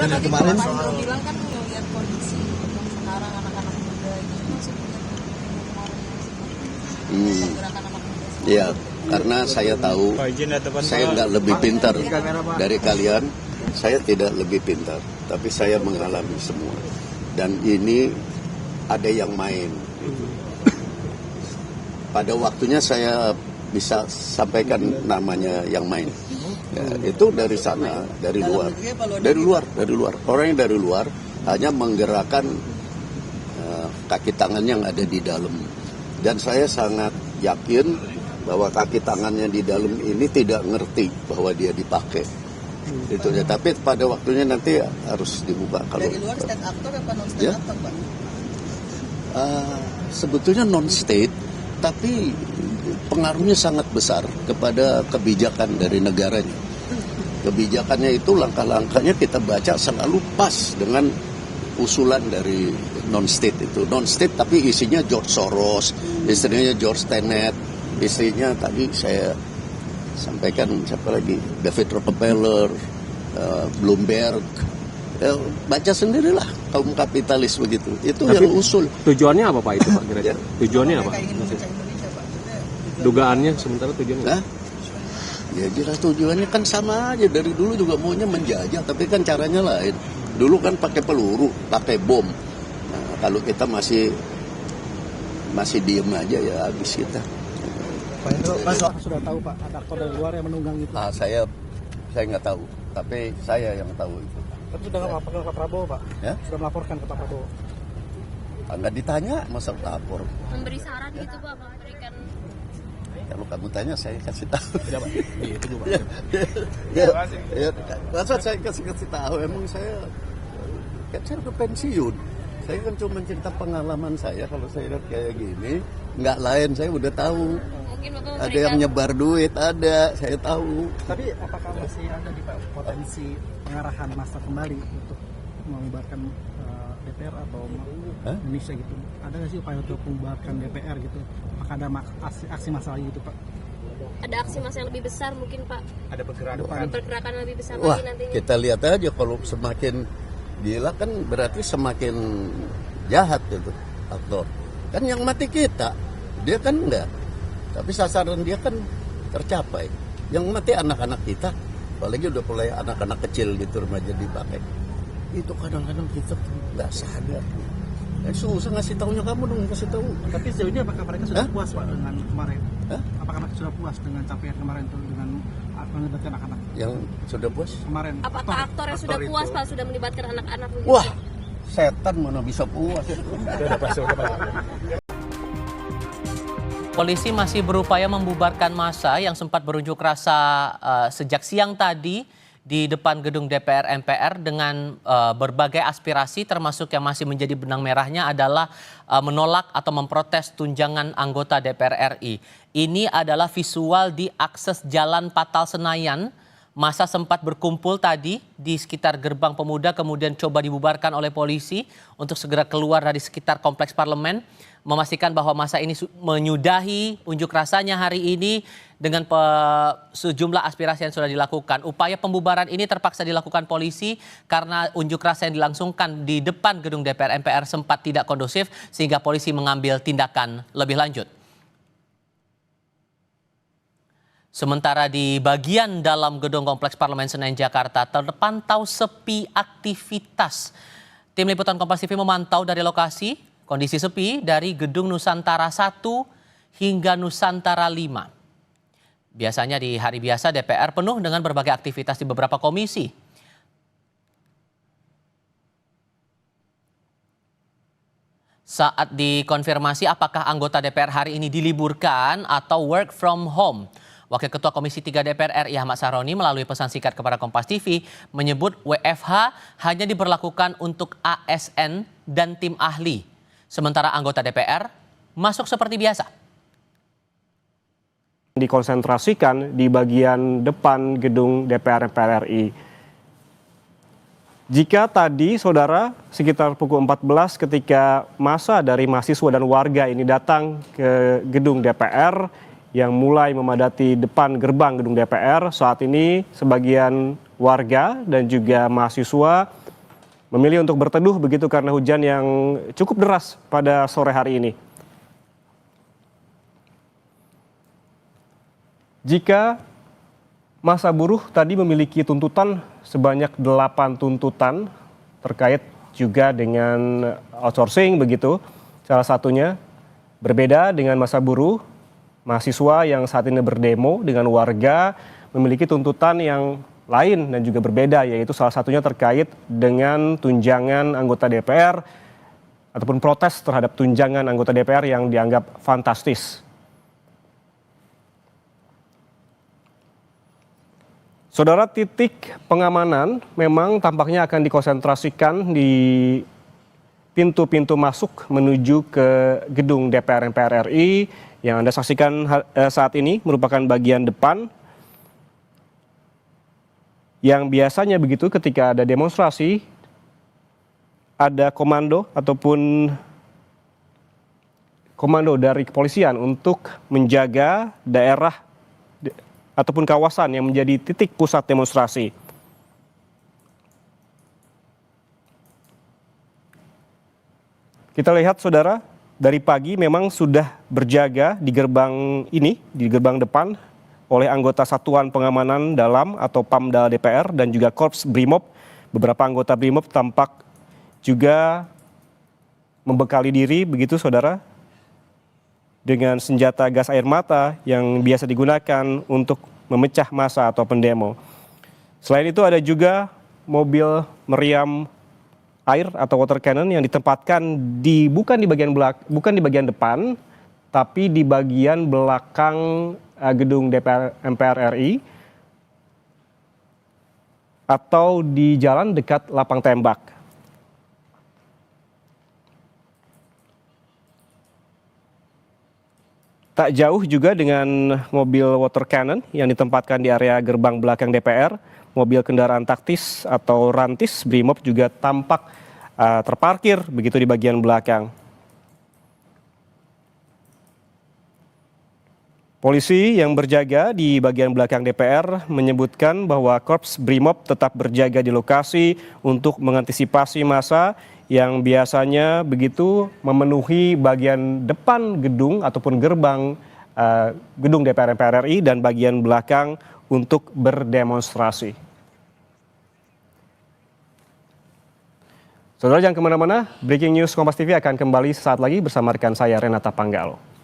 kemarin soal bilang kan ngelihat kondisi yang sekarang anak-anak muda ini masih punya pergerakan anak muda. Iya, karena saya tahu saya nggak lebih pintar dari kalian, saya tidak lebih pintar, tapi saya mengalami semua. Dan ini ada yang main. Pada waktunya saya bisa sampaikan namanya yang main. Ya, itu dari sana, dari luar. Orang yang dari luar hanya menggerakkan kaki tangan yang ada di dalam. Dan saya sangat yakin bahwa kaki tangannya di dalam ini tidak ngerti bahwa dia dipakai. Itu ya. Tapi pada waktunya nanti harus dibuka. Kalau Dari luar state actor apa non state actor, Pak? Sebetulnya non state, tapi pengaruhnya sangat besar kepada kebijakan dari negaranya. Kebijakannya itu langkah-langkahnya kita baca selalu pas dengan usulan dari non state itu. Non state tapi isinya George Soros, istrinya George Tenet, istrinya tadi saya sampaikan siapa lagi, David Rockefeller, Bloomberg. Baca sendirilah kaum kapitalis begitu. Itu tapi yang usul. Tujuannya apa Pak itu Pak kira-kira? Tujuannya apa? Dugaannya sementara tujuannya? Ya jelas tujuannya kan sama aja, dari dulu juga maunya menjajah, tapi kan caranya lain. Dulu kan pakai peluru, pakai bom. Nah, kalau kita masih diem aja ya habis kita. Pak sudah tahu Pak, ada aktor dari luar yang menunggang itu? Saya nggak tahu, tapi saya yang tahu itu. Tapi sudah melaporkan ke Pak Prabowo Pak? Ya? Sudah melaporkan ke Pak Prabowo? Nggak ditanya, masa lapor. Memberi saran gitu Pak, memberikan. Kalau kamu tanya saya kasih tahu. Ya Pak, itu juga. Masa saya kasih tahu, emang saya kan saya udah pensiun. Saya kan cuma cerita pengalaman saya, kalau saya lihat kayak gini, nggak lain saya udah tahu. Ada yang nyebar duit, ada, saya tahu. Tapi apakah masih ada di Pak potensi pengarahan massa kembali untuk membubarkan DPR atau Indonesia gitu? Ada nggak sih upaya untuk membubarkan DPR gitu? Apakah ada aksi massa lagi gitu Pak? Ada aksi massa yang lebih besar mungkin Pak? Ada pergerakan lebih besar Wah, lagi nantinya? kita lihat aja, kalau semakin gila kan berarti semakin jahat itu aktor. Kan yang mati kita, dia kan enggak. Tapi sasaran dia kan tercapai. Yang mati anak-anak kita, apalagi udah mulai anak-anak kecil gitu remaja dipakai. Itu kadang-kadang kita nggak sadar. Susah ngasih tahunya, kamu dong kasih tahu. Tapi sejauh ini apakah mereka sudah puas Pak dengan kemarin? Apakah mereka sudah puas dengan capaian kemarin itu dengan melibatkan anak-anak? Yang sudah puas? Kemarin. Apakah aktor yang sudah puas Pak sudah melibatkan anak-anak? Wah, setan mana bisa puas? Polisi masih berupaya membubarkan massa yang sempat berunjuk rasa sejak siang tadi di depan gedung DPR MPR dengan berbagai aspirasi, termasuk yang masih menjadi benang merahnya adalah menolak atau memprotes tunjangan anggota DPR RI. Ini adalah visual di akses Jalan Patal Senayan. Massa sempat berkumpul tadi di sekitar Gerbang Pemuda, kemudian coba dibubarkan oleh polisi untuk segera keluar dari sekitar kompleks parlemen, memastikan bahwa massa ini menyudahi unjuk rasanya hari ini dengan sejumlah aspirasi yang sudah dilakukan. Upaya pembubaran ini terpaksa dilakukan polisi karena unjuk rasa yang dilangsungkan di depan gedung DPR MPR sempat tidak kondusif, sehingga polisi mengambil tindakan lebih lanjut. Sementara di bagian dalam gedung Kompleks Parlemen Senen Jakarta terpantau sepi aktivitas. Tim Liputan Kompas TV memantau dari lokasi kondisi sepi dari gedung Nusantara 1 hingga Nusantara 5. Biasanya di hari biasa DPR penuh dengan berbagai aktivitas di beberapa komisi. Saat dikonfirmasi apakah anggota DPR hari ini diliburkan atau work from home, Wakil Ketua Komisi 3 DPR RI Ahmad Saroni melalui pesan singkat kepada Kompas TV menyebut WFH hanya diberlakukan untuk ASN dan tim ahli. Sementara anggota DPR masuk seperti biasa. Dikonsentrasikan di bagian depan gedung DPR RI. Jika tadi saudara sekitar pukul 14 ketika massa dari mahasiswa dan warga ini datang ke gedung DPR yang mulai memadati depan gerbang gedung DPR, saat ini sebagian warga dan juga mahasiswa memilih untuk berteduh begitu karena hujan yang cukup deras pada sore hari ini. Jika masa buruh tadi memiliki tuntutan sebanyak 8 tuntutan terkait juga dengan outsourcing begitu. Salah satunya berbeda dengan masa buruh, mahasiswa yang saat ini berdemo dengan warga memiliki tuntutan yang lain dan juga berbeda, yaitu salah satunya terkait dengan tunjangan anggota DPR ataupun protes terhadap tunjangan anggota DPR yang dianggap fantastis. Saudara, titik pengamanan memang tampaknya akan dikonsentrasikan di pintu-pintu masuk menuju ke gedung DPR MPR RI. Yang Anda saksikan saat ini merupakan bagian depan yang biasanya begitu ketika ada demonstrasi, ada komando ataupun komando dari kepolisian untuk menjaga daerah ataupun kawasan yang menjadi titik pusat demonstrasi. Kita lihat saudara, dari pagi memang sudah berjaga di gerbang ini, di gerbang depan oleh anggota Satuan Pengamanan Dalam atau Pamdal DPR dan juga Korps Brimob. Beberapa anggota Brimob tampak juga membekali diri begitu saudara dengan senjata gas air mata yang biasa digunakan untuk memecah massa atau pendemo. Selain itu ada juga mobil meriam air atau water cannon yang ditempatkan bukan di bagian depan tapi di bagian belakang gedung DPR MPR RI atau di jalan dekat lapang tembak. Tak jauh juga dengan mobil water cannon yang ditempatkan di area gerbang belakang DPR, mobil kendaraan taktis atau rantis Brimob juga tampak terparkir begitu di bagian belakang. Polisi yang berjaga di bagian belakang DPR menyebutkan bahwa Korps Brimob tetap berjaga di lokasi untuk mengantisipasi massa yang biasanya begitu memenuhi bagian depan gedung ataupun gerbang gedung DPR MPR RI dan bagian belakang untuk berdemonstrasi. Saudara jangan kemana-mana, Breaking News Kompas TV akan kembali sesaat lagi bersama rekan saya Renata Panggalo.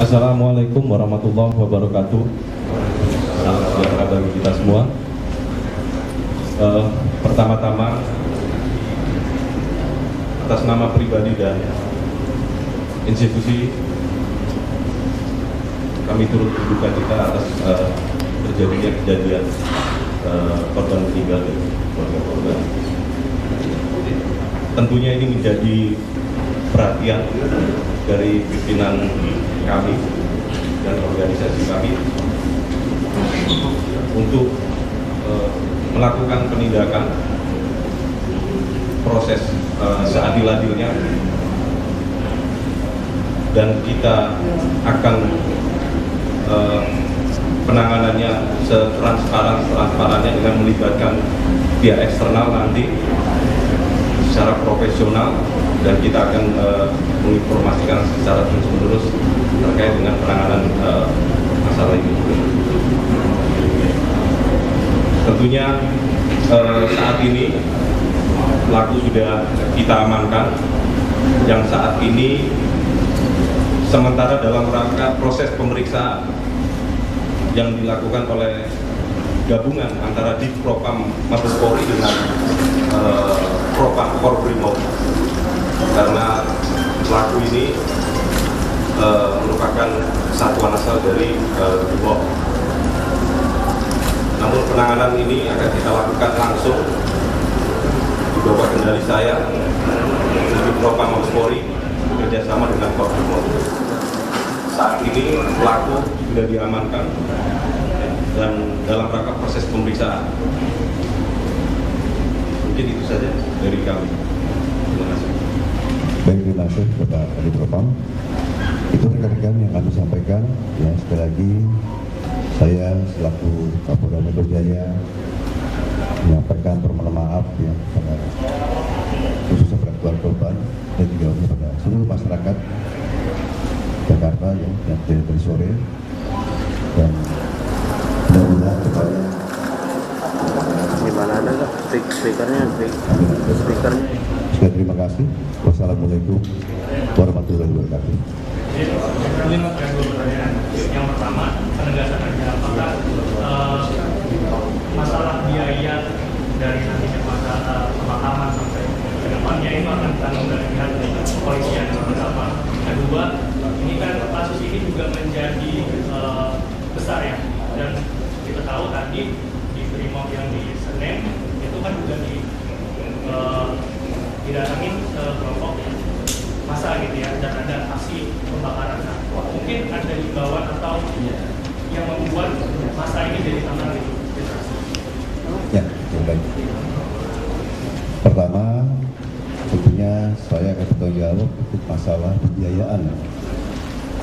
Assalamualaikum warahmatullahi wabarakatuh. Salam sejahtera bagi kita semua. Pertama-tama, atas nama pribadi dan institusi, kami turut berduka cita atas terjadinya kejadian korban meninggal dan keluarga korban. Tentunya ini menjadi perhatian dari pimpinan kami dan organisasi kami untuk melakukan penindakan proses seadil-adilnya, dan kita akan penanganannya setransparannya dengan melibatkan pihak eksternal nanti secara profesional, dan kita akan menginformasikan secara terus-menerus terkait dengan penanganan masalah ini. Tentunya saat ini pelaku sudah kita amankan, yang saat ini sementara dalam rangka proses pemeriksaan yang dilakukan oleh gabungan antara Divpropam Mabes Polri dengan Propam Korbrimob, karena pelaku ini merupakan satuan asal dari Brimob. Namun penanganan ini akan kita lakukan langsung di bawah kendali saya, Divpropam Mabes Polri bekerjasama dengan Korbrimob. Saat ini pelaku sudah diamankan dan dalam rangka proses pemeriksaan. Mungkin itu saja dari kami. Terima kasih. Baik, terima kasih kepada Divpropam. Itu rekan-rekan yang kami sampaikan. Ya, sekali lagi saya selaku Kapolda Metro Jaya menyampaikan permohonan maaf ya pada khususnya pada keluarga korban dan juga kepada seluruh masyarakat Jakarta ya, yang dari sore, dan mudah-mudahan kepada Gimana ada nggak speakernya? Speakernya. Sekali terima kasih. Wassalamualaikum warahmatullahi wabarakatuh. Ini ada dua pertanyaan. Yang pertama, penegasan aja apakah masalah biaya dari nantinya masalah pemakaman sampai ke depannya itu akan ditanggung dari pihak kepolisian yang pertama. Kedua, ini kan kasus ini juga menjadi besar ya, dan kita tahu tadi di Brimob yang di Senen itu kan juga didatangin kelompok massa gitu ya, dan ada aksi pembakaran. Nah, mungkin ada himbauan atau yang membuat massa ini jadi tantangan gitu. Ya, baik. Pertama, tentunya saya akan bertanggung jawab untuk masalah pembiayaan.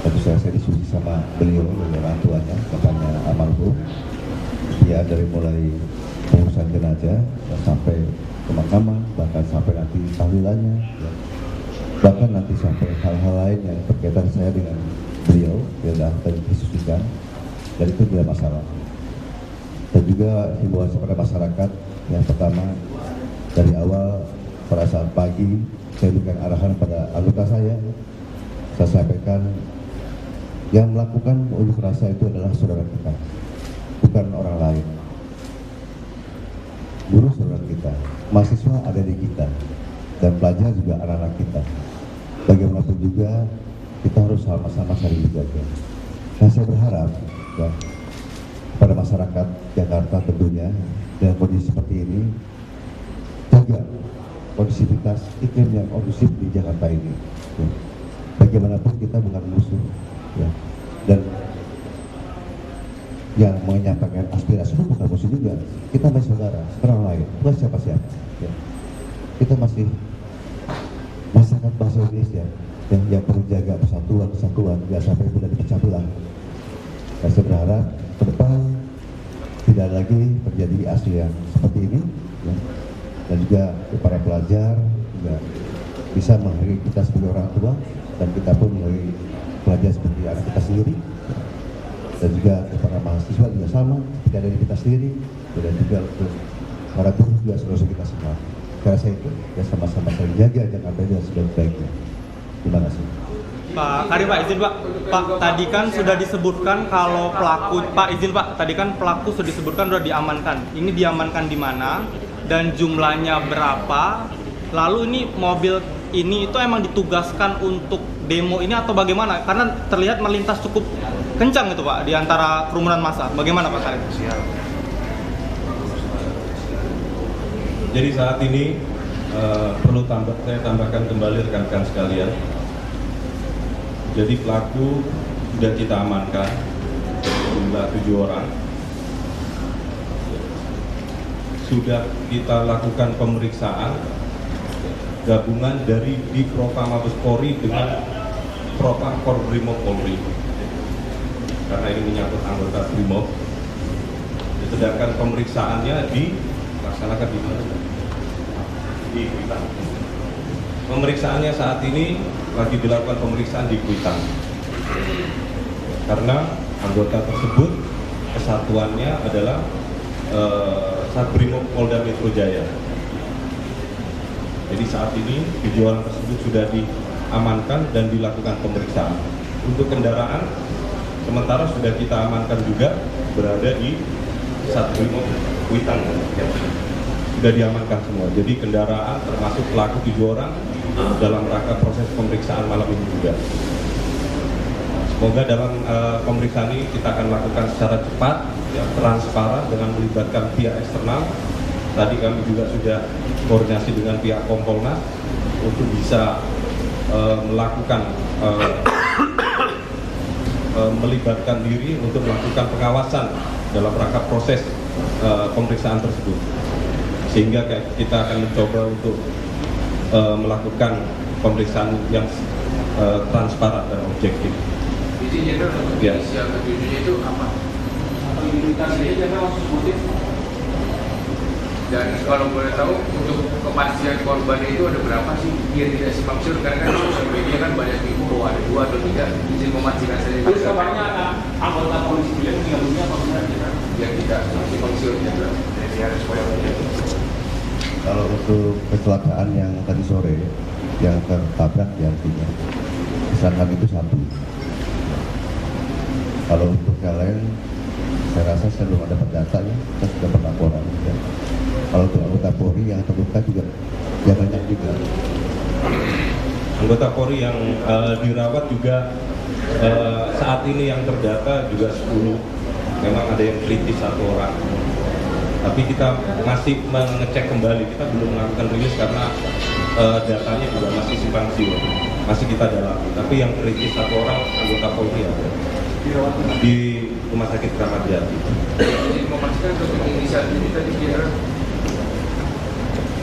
Tentu saya diskusi sama beliau, orang tuanya, bapaknya almarhum. Ya, dari mulai pengurusan jenazah sampai pemakaman, bahkan sampai nanti tahlilannya, ya. Bahkan nanti sampai hal-hal lain yang berkaitan saya dengan beliau, ya sudah terdiskusikan, dan itu tidak masalah. Dan juga himbauan kepada masyarakat, yang pertama dari awal pada saat pagi saya berikan arahan pada anggota saya sampaikan yang melakukan unjuk rasa itu adalah saudara kita, bukan orang lain. Guru saudara kita, mahasiswa ada di kita, dan pelajar juga anak-anak kita. Bagaimanapun juga kita harus sama-sama saling menjaga. Nah, saya berharap ya, pada masyarakat Jakarta tentunya dengan kondisi seperti ini, jaga kondusivitas iklim yang kondusif di Jakarta ini. Ya. Bagaimanapun kita bukan musuh, ya. Dan yang menyampaikan aspirasi itu bukan musuh juga. Kita masih saudara, orang lain, bukan siapa-siapa. Ya. Kita masih masyarakat bangsa Indonesia yang perlu jaga persatuan, tidak sampai mudah dipecah belah. Saya berharap ke depan tidak lagi terjadi aksi yang seperti ini, ya. Dan juga para pelajar juga bisa menghargai kita sebagai orang tua, dan kita pun menghargai pelajar seperti anak kita sendiri, ya. Dan juga para mahasiswa juga sama, tidak dari kita sendiri, dan juga untuk para guru juga saudara kita semua. Saya rasa itu ya sama-sama saling jaga Jakarta dengan sebaik-baiknya. Terima kasih. Pak Karim, Pak izin Pak. Pak, tadi kan sudah disebutkan kalau pelaku, Pak izin Pak, tadi kan pelaku sudah disebutkan sudah diamankan. Ini diamankan di mana dan jumlahnya berapa? Lalu ini mobil ini itu emang ditugaskan untuk demo ini atau bagaimana? Karena terlihat melintas cukup kencang itu Pak di antara kerumunan massa. Bagaimana Pak Karim? Jadi saat ini perlu saya tambahkan kembali rekan-rekan sekalian. Jadi pelaku sudah kita amankan, jumlah 7 orang. Sudah kita lakukan pemeriksaan gabungan dari Dipropa Mabes Polri dengan Propam Brimob Polri. Karena ini menyangkut anggota Brimob. Sedangkan pemeriksaannya dilaksanakan di mana? Di Kuitang. Pemeriksaannya saat ini lagi dilakukan pemeriksaan di Kuitang. Karena anggota tersebut kesatuannya adalah Satbrimob Polda Metro Jaya. Jadi saat ini 7 orang tersebut sudah diamankan dan dilakukan pemeriksaan. Untuk kendaraan sementara sudah kita amankan juga berada di Satbrimob Kuitang. Sudah diamankan semua. Jadi kendaraan termasuk pelaku 7 orang dalam rangka proses pemeriksaan malam ini juga. Semoga dalam pemeriksaan ini kita akan lakukan secara cepat, ya, transparan dengan melibatkan pihak eksternal. Tadi kami juga sudah koordinasi dengan pihak Kompolnas untuk bisa melakukan melibatkan diri untuk melakukan pengawasan dalam rangka proses pemeriksaan tersebut. Sehingga kita akan mencoba untuk melakukan pemeriksaan yang transparan dan objektif. Izin Jenderal, ya. Inisial ketujuhnya itu apa? Identitasnya Jenderal maksud motif. Dan kalau boleh tahu untuk kepastian korbannya itu ada berapa sih? Biar tidak simpang siur, karena kan sosial media kan banyak info bahwa ada 2 atau 3. Izin memastikan saja. Terus kabarnya ada anggota polisi bilang meninggal dunia apa benar Jenderal? Yang tidak simpang siur Jenderal. Dari harus supaya Kalau untuk kecelakaan yang tadi sore yang tertabrak ya artinya kesalahan itu 1. Kalau untuk yang lain saya rasa saya belum dapat data ya, saya sudah berlaporan ya. Kalau untuk anggota Polri yang terluka juga ya banyak juga. Anggota Polri yang dirawat juga saat ini yang terdata juga 10. Memang ada yang kritis 1 orang. Tapi kita masih mengecek kembali, kita belum melakukan rilis karena datanya juga masih simpang siur, masih kita dalami. Tapi yang kritis 1 orang anggota Polri ada di Rumah Sakit Kramat Jati. Jadi memastikan untuk inisial ini tadi Jenderal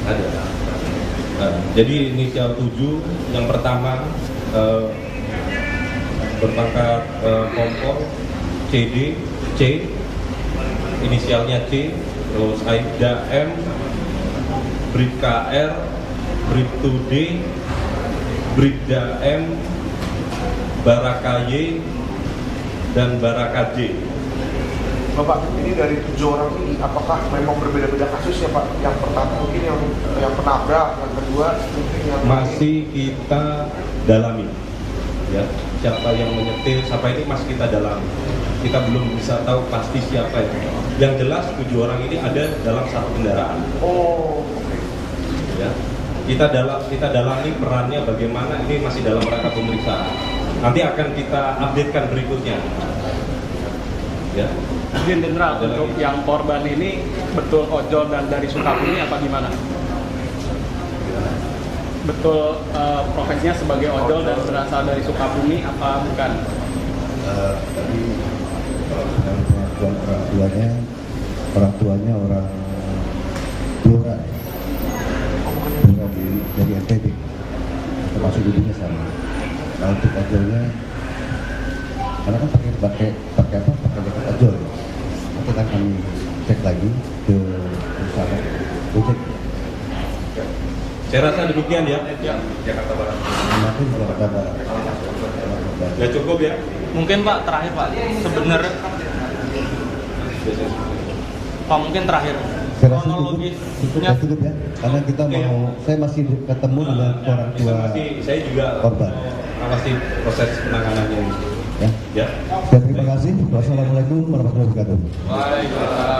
Ada. Jadi inisial 7 yang pertama berpangkat Kompol CD C, inisialnya C. Terus Aibda M, Bribka R, Bribtu D, Bribda M, Baraka Y, dan Baraka J. Bapak, ini dari 7 orang ini apakah memang berbeda-beda kasus ya Pak? Yang pertama mungkin yang penabrak, yang kedua mungkin yang masih kita dalami, ya, siapa yang menyetir, siapa ini masih kita dalami. Kita belum bisa tahu pasti siapa ya. Yang jelas 7 orang ini ada dalam 1 kendaraan. Oh, ya. Kita dalami perannya bagaimana, ini masih dalam rangka pemeriksaan. Nanti akan kita updatekan berikutnya. Ya. Izin Jenderal, untuk yang korban ini betul ojol dan dari Sukabumi apa gimana? Betul profesinya sebagai ojol dan berasal dari Sukabumi apa bukan? Tadi pengakuan orang tuanya orang Blora dari NTB, termasuk ibunya sama. Nah untuk ojolnya, karena kan pakai jaket ojol, nanti akan kami cek lagi ke perusahaan Gojek. Saya rasa demikian ya. Jakarta Barat. Nanti Jakarta Barat. Ya cukup ya. Mungkin Pak terakhir Pak, sebenarnya Pak mungkin terakhir Saya rasa kronologisnya cukup ya, karena kita saya masih ketemu dengan orang tua saya juga korban. Awasi proses penanganannya. Ya. Terima kasih. Wassalamualaikum warahmatullahi wabarakatuh. Waalaikumsalam.